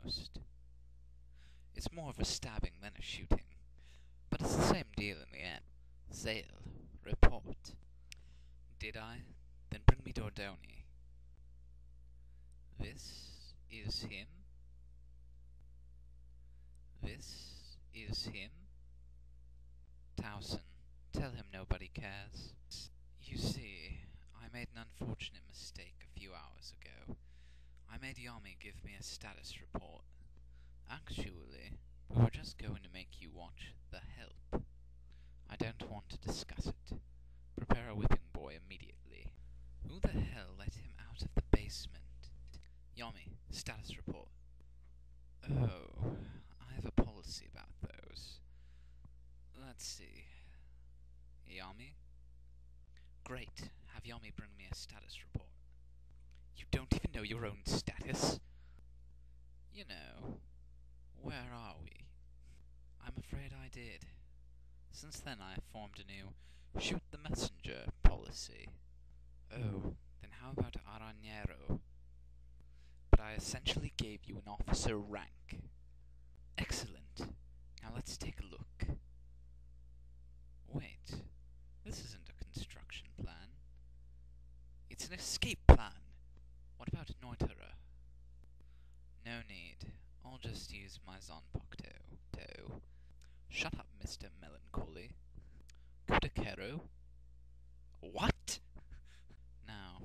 almost. It's more of a stabbing than a shooting, but it's the same deal in the end. Zale, report. Did I? Then bring me Dordoni. This is him? This is him? Towson, tell him nobody cares. You see, I made an unfortunate mistake a few hours ago. I made Yami give me a status report. Actually, we were just going to make you watch The Help. I don't want to discuss it. Prepare a whipping boy immediately. Who the hell let him out of the basement? Yami, status report. Oh, I have a policy about those. Let's see. Yami? Great, have Yami bring me a status report. You don't even know your own status? You know, where are we? I'm afraid I did. Since then I have formed a new shoot the messenger policy. Oh, then how about Aranero? But I essentially gave you an officer rank. Excellent. Now let's take a look. Wait, this isn't a construction plan. It's an escape plan. What about Neutera? No need. I'll just use my Zonpokto. Shut up, Mr. Melancholy. Kudakero? What? Now,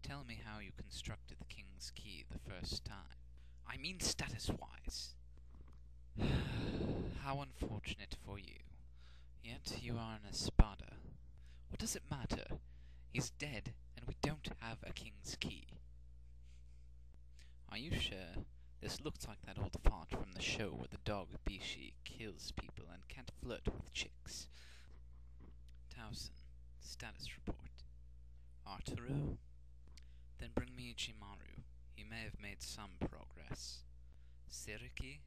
tell me how you constructed the King's Key the first time. I mean status-wise. How unfortunate for you. Yet you are an Espada. What does it matter? He's dead, and we don't have a King's Key. Are you sure? This looks like that old fart from the show where the dog Bishi kills people and can't flirt with chicks. Towson, status report. Arturo? Then bring me Ichimaru. He may have made some progress. Siriki?